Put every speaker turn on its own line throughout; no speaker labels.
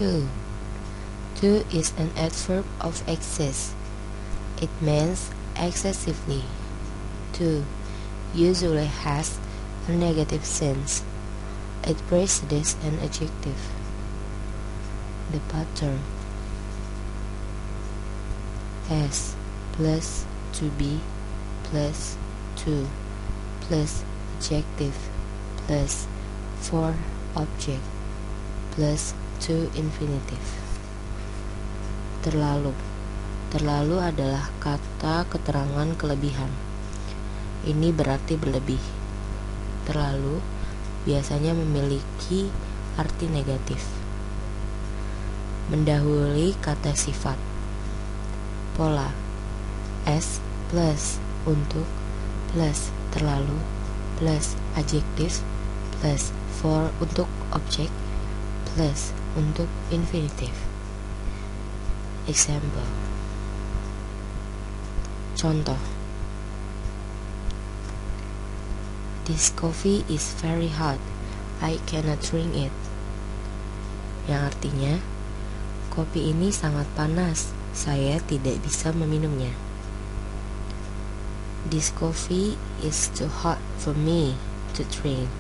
To. To is an adverb of excess. It means excessively. To usually has a negative sense. It precedes an adjective. The pattern: as plus to be plus to plus adjective plus for object plus to infinitive. Terlalu. Terlalu adalah kata keterangan kelebihan. Ini berarti berlebih. Terlalu biasanya memiliki arti negatif. Mendahului kata sifat. Pola: as plus untuk plus terlalu plus adjektif plus for untuk objek plus untuk infinitif. Example. Contoh: This coffee is very hot. I cannot drink it. Yang artinya, kopi ini sangat panas. Saya tidak bisa meminumnya. This coffee is too hot for me to drink.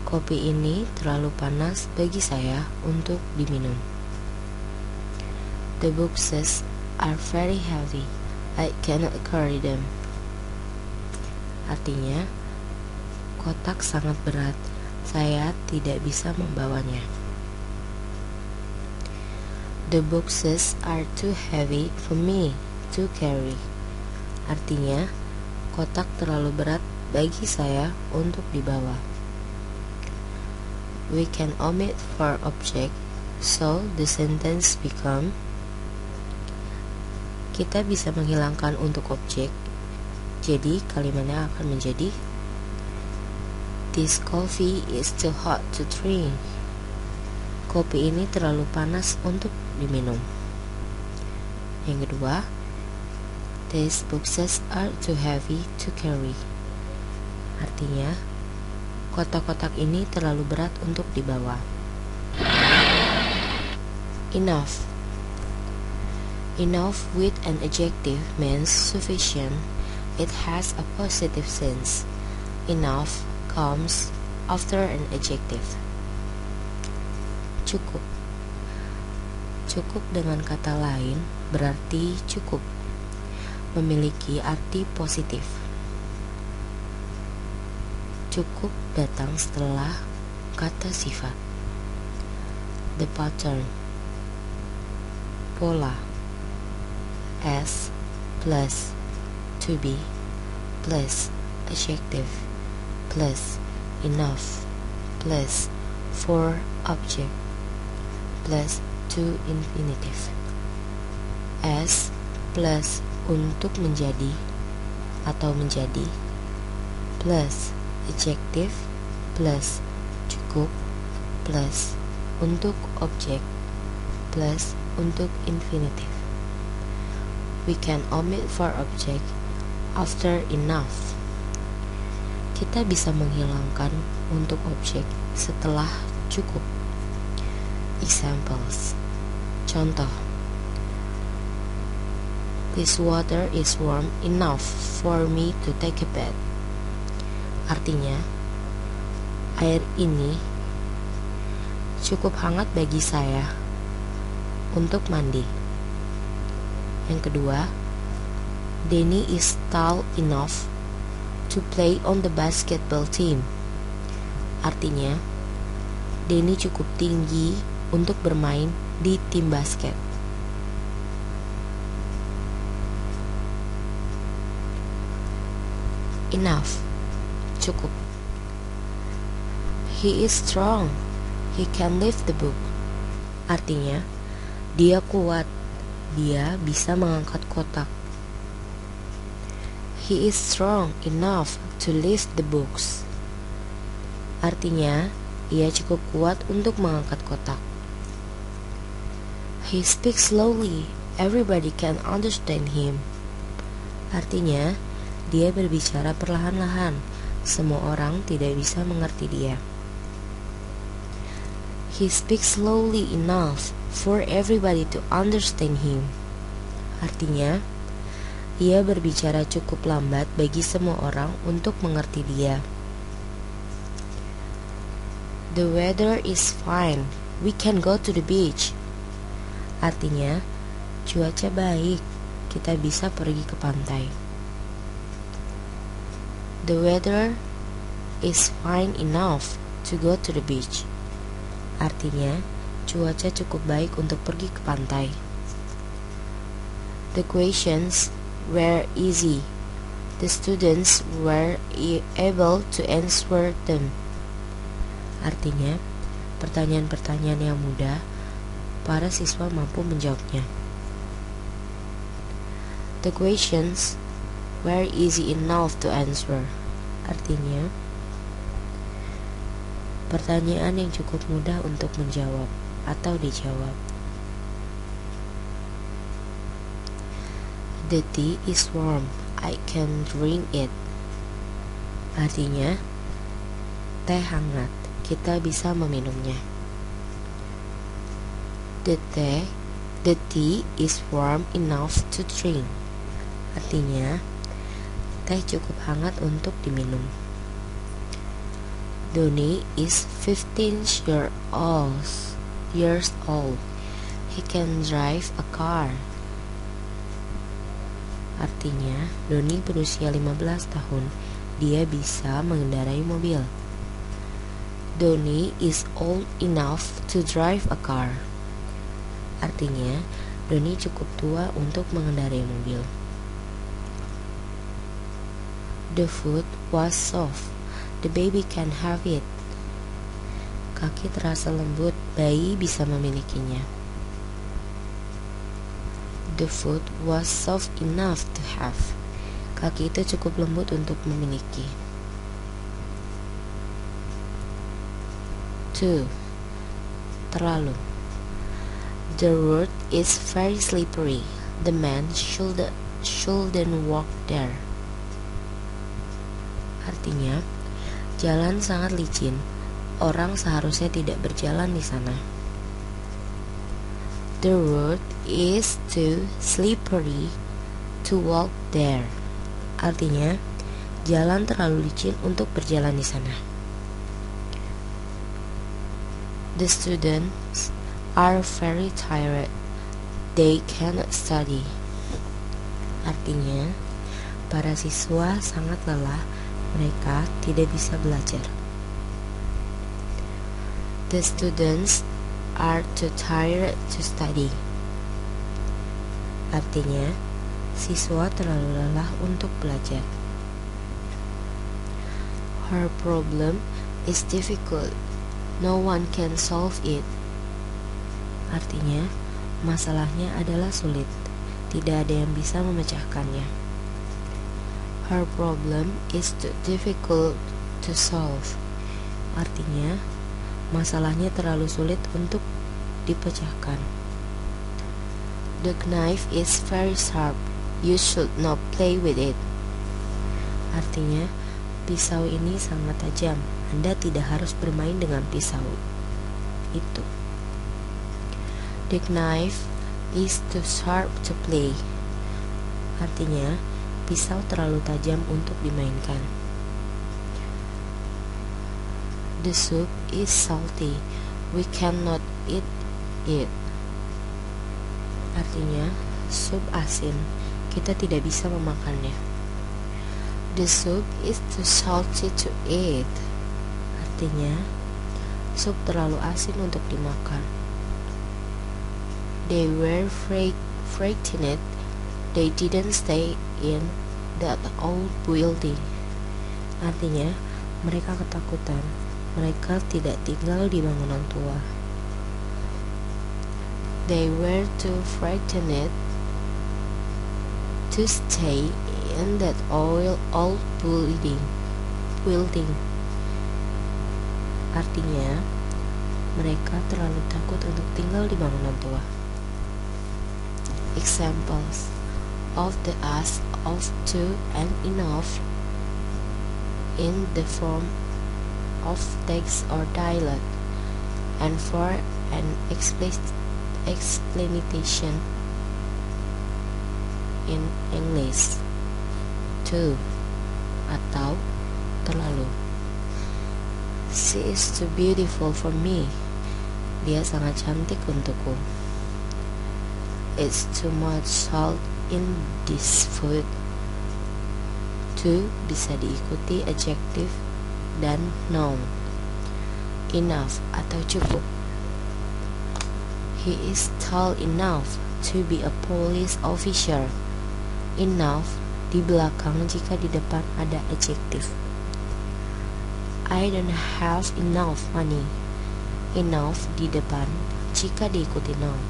Kopi ini terlalu panas bagi saya untuk diminum. The boxes are very heavy. I cannot carry them. Artinya, kotak sangat berat. Saya tidak bisa membawanya. The boxes are too heavy for me to carry. Artinya, kotak terlalu berat bagi saya untuk dibawa. We can omit for object, so the sentence become: kita bisa menghilangkan untuk objek, jadi kalimatnya akan menjadi: This coffee is too hot to drink. Kopi ini terlalu panas untuk diminum. Yang kedua, these boxes are too heavy to carry. Artinya, kotak-kotak ini terlalu berat untuk dibawa. Enough. Enough with an adjective means sufficient. It has a positive sense. Enough comes after an adjective. Cukup. Cukup dengan kata lain berarti cukup, memiliki arti positif. Cukup datang setelah kata sifat. The pattern. Pola: as plus to be plus adjective plus enough plus for object plus to infinitive. As plus untuk menjadi atau menjadi plus adjective plus cukup plus untuk objek plus untuk infinitive. We can omit for object after enough. Kita bisa menghilangkan untuk objek setelah cukup. Examples. Contoh: This water is warm enough for me to take a bath. Artinya, air ini cukup hangat bagi saya untuk mandi. Yang kedua, Danny is tall enough to play on the basketball team. Artinya, Danny cukup tinggi untuk bermain di tim basket. Enough, cukup. He is strong. He can lift the book. Artinya, dia kuat. Dia bisa mengangkat kotak. He is strong enough to lift the books. Artinya, ia cukup kuat untuk mengangkat kotak. He speaks slowly. Everybody can understand him. Artinya, dia berbicara perlahan-lahan. Semua orang tidak bisa mengerti dia. He speaks slowly enough for everybody to understand him. Artinya, ia berbicara cukup lambat bagi semua orang untuk mengerti dia. The weather is fine. We can go to the beach. Artinya, cuaca baik. Kita bisa pergi ke pantai. The weather is fine enough to go to the beach. Artinya, cuaca cukup baik untuk pergi ke pantai. The questions were easy. The students were able to answer them. Artinya, pertanyaan-pertanyaan yang mudah, para siswa mampu menjawabnya. The questions were easy enough to answer. Artinya, pertanyaan yang cukup mudah untuk menjawab atau dijawab. The tea is warm. I can drink it. Artinya, teh hangat. Kita bisa meminumnya. The tea is warm enough to drink. Artinya, teh cukup hangat untuk diminum. Donnie is 15 years old. He can drive a car. Artinya, Donnie berusia 15 tahun. Dia bisa mengendarai mobil. Donnie is old enough to drive a car. Artinya, Donnie cukup tua untuk mengendarai mobil. The food was soft. The baby can have it. Kaki terasa lembut, bayi bisa memilikinya. The food was soft enough to have. Kaki itu cukup lembut untuk memiliki. 2. Terlalu. The road is very slippery. The man shouldn't walk there. Artinya, jalan sangat licin. Orang seharusnya tidak berjalan di sana. The road is too slippery to walk there. Artinya, jalan terlalu licin untuk berjalan di sana. The students are very tired. They cannot study. Artinya, para siswa sangat lelah. Mereka tidak bisa belajar. The students are too tired to study. Artinya, siswa terlalu lelah untuk belajar. Her problem is difficult. No one can solve it. Artinya, masalahnya adalah sulit. Tidak ada yang bisa memecahkannya. Her problem is too difficult to solve. Artinya, masalahnya terlalu sulit untuk dipecahkan. The knife is very sharp. You should not play with it. Artinya, pisau ini sangat tajam. Anda tidak harus bermain dengan pisau itu. The knife is too sharp to play. Artinya, pisau terlalu tajam untuk dimainkan. The soup is salty. We cannot eat it. Artinya, sup asin. Kita tidak bisa memakannya. The soup is too salty to eat. Artinya, sup terlalu asin untuk dimakan. They were frightened. They didn't stay in that old building. Artinya, mereka ketakutan. Mereka tidak tinggal di bangunan tua. They were too frightened to stay in that old building. Artinya, mereka terlalu takut untuk tinggal di bangunan tua. Examples of the as, of, to, and enough in the form of text or dialogue. and for an explanation in English. 2. Atau terlalu. She is too beautiful for me. Dia sangat cantik untukku. It's too much salt in this food. 2 bisa diikuti adjective dan noun. Enough atau cukup. He is tall enough to be a police officer. Enough di belakang jika di depan ada adjective. I don't have enough money. Enough di depan jika diikuti noun.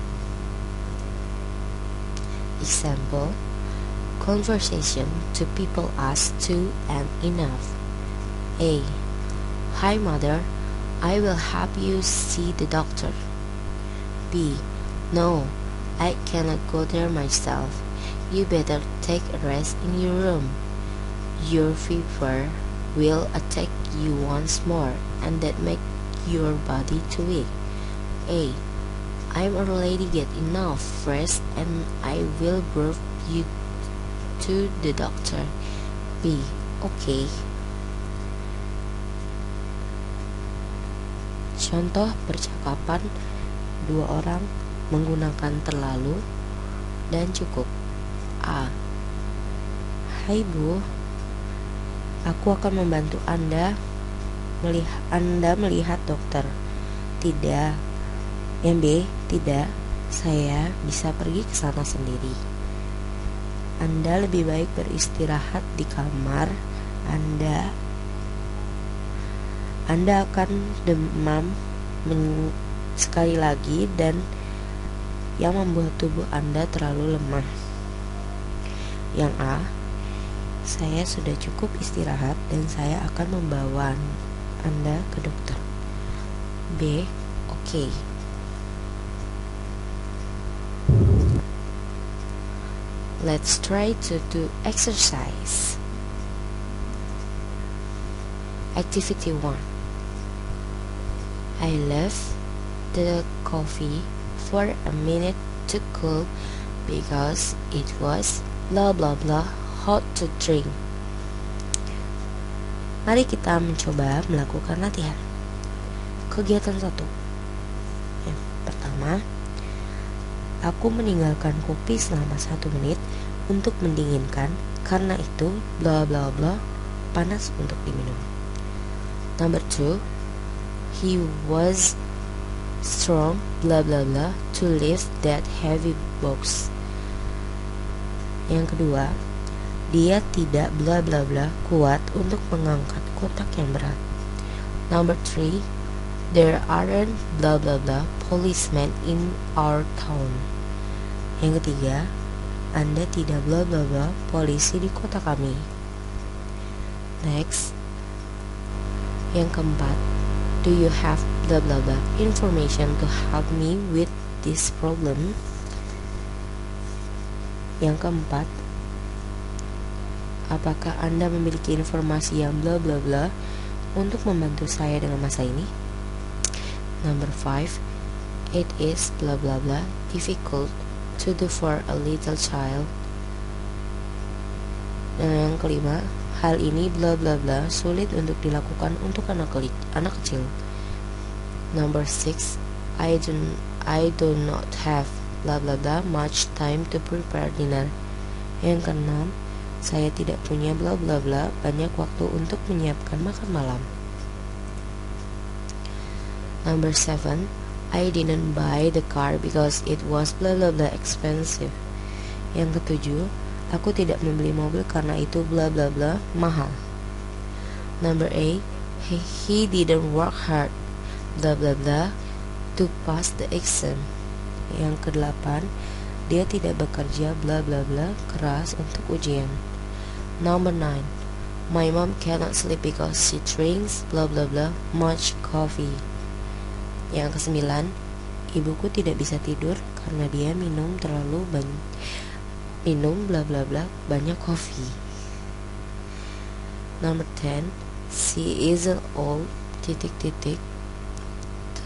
Example, conversation to people as to and enough. A. Hi mother, I will help you see the doctor. B. No, I cannot go there myself. You better take a rest in your room. Your fever will attack you once more, and that make your body too weak. A. I'm already get enough rest, and I will bring you to the doctor. B. Okay. Contoh percakapan dua orang menggunakan terlalu dan cukup. A. Hai Bu, aku akan membantu Anda melihat dokter. Tidak. Yang B. Tidak, saya bisa pergi ke sana sendiri. Anda lebih baik beristirahat di kamar Anda. Anda akan demam sekali lagi dan yang membuat tubuh Anda terlalu lemah. Yang A. Saya sudah cukup istirahat dan saya akan membawa Anda ke dokter. B. Oke. Let's try to do exercise. Activity 1. I left the coffee for a minute to cool because it was blah blah blah hot to drink. Mari kita mencoba melakukan latihan. Kegiatan 1. Yang pertama, aku meninggalkan kopi selama 1 menit untuk mendinginkan karena itu bla bla bla panas untuk diminum. Number 2, he was strong bla bla bla to lift that heavy box. Yang kedua, dia tidak bla bla bla kuat untuk mengangkat kotak yang berat. Number 3, there aren't bla bla bla policemen in our town. Yang ketiga, Anda tidak bla bla bla polisi di kota kami. Next. Yang keempat, do you have bla bla bla information to help me with this problem? Yang keempat, apakah Anda memiliki informasi yang bla bla bla untuk membantu saya dengan masalah ini? Number 5, it is bla bla bla difficult to do for a little child. Dan yang kelima, hal ini bla bla bla sulit untuk dilakukan untuk anak kecil. Number 6, I do not have bla bla bla much time to prepare dinner. Yang keenam, saya tidak punya bla bla bla banyak waktu untuk menyiapkan makan malam. Number 7, I didn't buy the car because it was bla bla bla expensive. Yang ketujuh, aku tidak membeli mobil karena itu bla bla bla mahal. Number 8, he didn't work hard bla bla bla to pass the exam. Yang ke-8, dia tidak bekerja bla bla bla keras untuk ujian. Number 9, my mom cannot sleep because she drinks bla bla bla much coffee. Yang ke-9, ibuku tidak bisa tidur karena dia minum bla bla bla banyak kopi. Number 10, she isn't old ... to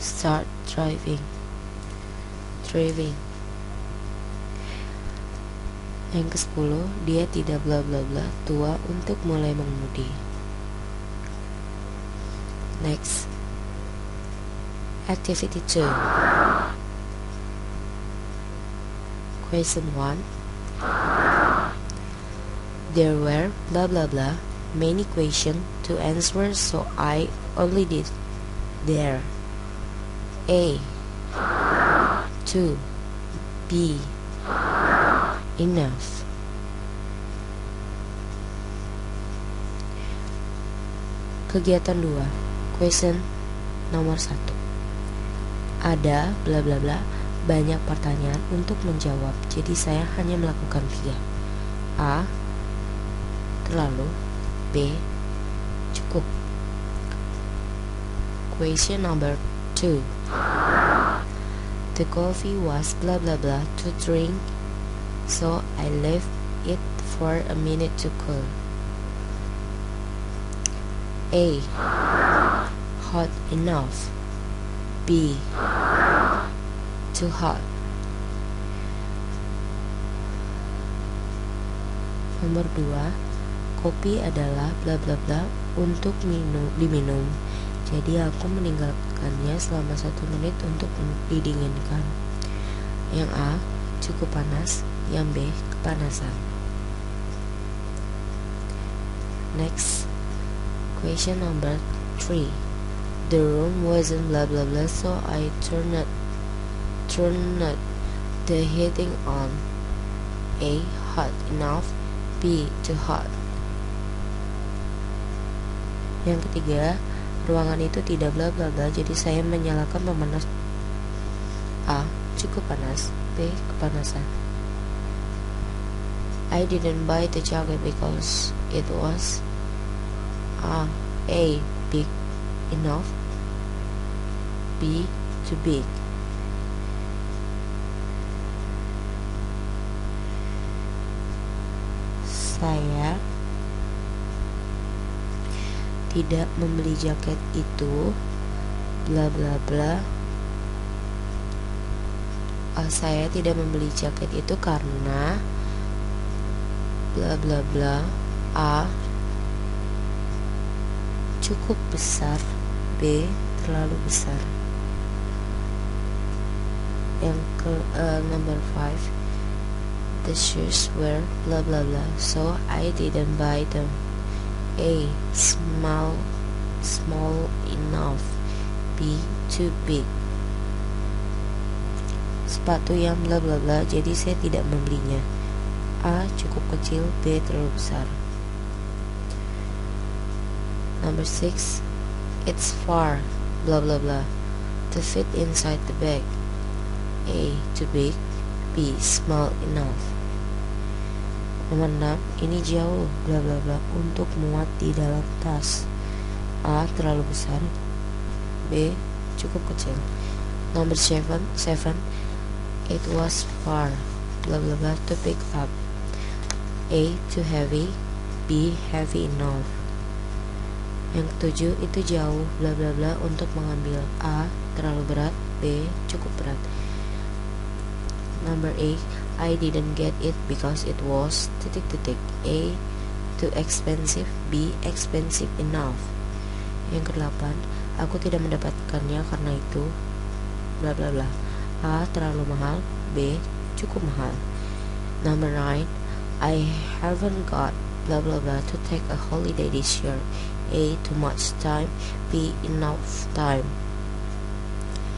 start driving. Yang ke-10, dia tidak bla bla bla tua untuk mulai mengemudi. Next, activity 2. Question 1. There were blah blah blah many questions to answer, so I only did there. A. 2. B. Enough. Kegiatan 2. Question nomor 1. Ada bla bla bla banyak pertanyaan untuk menjawab, jadi saya hanya melakukan 3. A. Terlalu. B. Cukup. Question number 2. The coffee was blah blah blah to drink, so I left it for a minute to cool. A. Hot enough. B. Too hot. Nomor 2. Kopi adalah bla bla bla untuk diminum. Jadi aku meninggalkannya selama 1 menit untuk didinginkan. Yang A. Cukup panas. Yang B. Kepanasan. Next, question number 3. The room wasn't blah blah blah, so I turned the heating on. A. Hot enough. B. Too hot. Yang ketiga, ruangan itu tidak bla bla bla, jadi saya menyalakan pemanas. A. Cukup panas. B. Kepanasan. I didn't buy the jacket because it was A. Big enough. B. Too big. Saya tidak membeli jaket itu bla bla bla. Saya tidak membeli jaket itu karena bla bla bla. A. Cukup besar. B. Terlalu besar. Yang ke number 5. The shoes were blah blah blah, so I didn't buy them. A. Small enough. B. Too big. Sepatu yang bla bla bla, jadi saya tidak membelinya. A. Cukup kecil. B. Terlalu besar. Number 6. It's far bla bla bla to fit inside the bag. A. Too big. B. Small enough. Nomor 6. Ini jauh bla bla bla untuk muat di dalam tas. A. Terlalu besar. B. Cukup kecil. Number 7. It was far bla bla bla to pick up. A. Too heavy. B. Heavy enough. Yang ketujuh, itu jauh bla bla bla untuk mengambil. A. Terlalu berat. B. Cukup berat. Number 8. I didn't get it because it was ... A. Too expensive. B. Expensive enough. Yang ke-8, aku tidak mendapatkannya karena itu bla bla bla. A. Terlalu mahal. B. Cukup mahal. Number 9. I haven't got bla bla bla to take a holiday this year. A. Too much time. B. Enough time.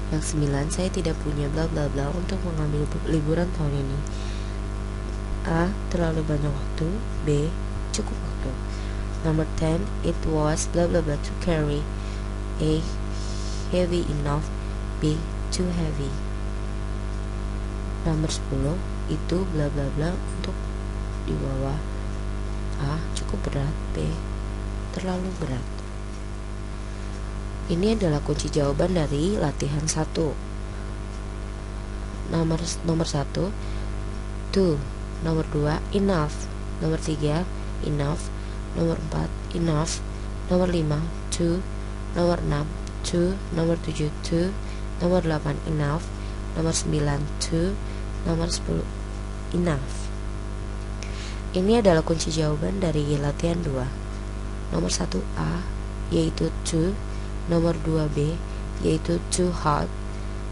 Yang 9, saya tidak punya bla bla bla untuk mengambil liburan tahun ini. A. Terlalu banyak waktu. B. Cukup waktu. Number 10. It was bla bla bla to carry. A. Heavy enough. B. Too heavy. Nomor 10. Itu bla bla bla untuk dibawa. A. Cukup berat. B. Terlalu berat. Ini adalah kunci jawaban dari latihan 1. Nomor 1, to. Nomor 2, enough. Nomor 3, enough. Nomor 4, enough. Nomor 5, to. Nomor 6, to. Nomor 7, to. Nomor 8 enough. Nomor 9 too. Nomor 10 enough. Ini adalah kunci jawaban dari latihan 2. Nomor 1A yaitu too. Nomor 2B yaitu too hot.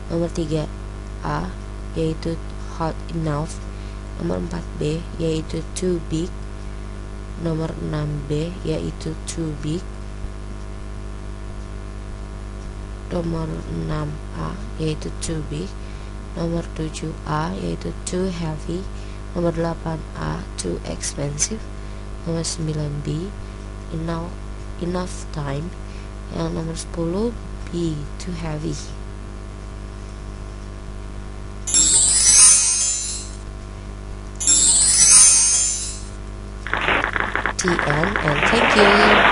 Nomor 3A yaitu hot enough. Nomor 4B yaitu too big. Nomor 6B yaitu too big. Nomor 6A yaitu too big. Nomor 7A yaitu too heavy. Nomor 8A too expensive. Nomor 9B enough time. Yang nomor 10B too heavy. The end, and thank you.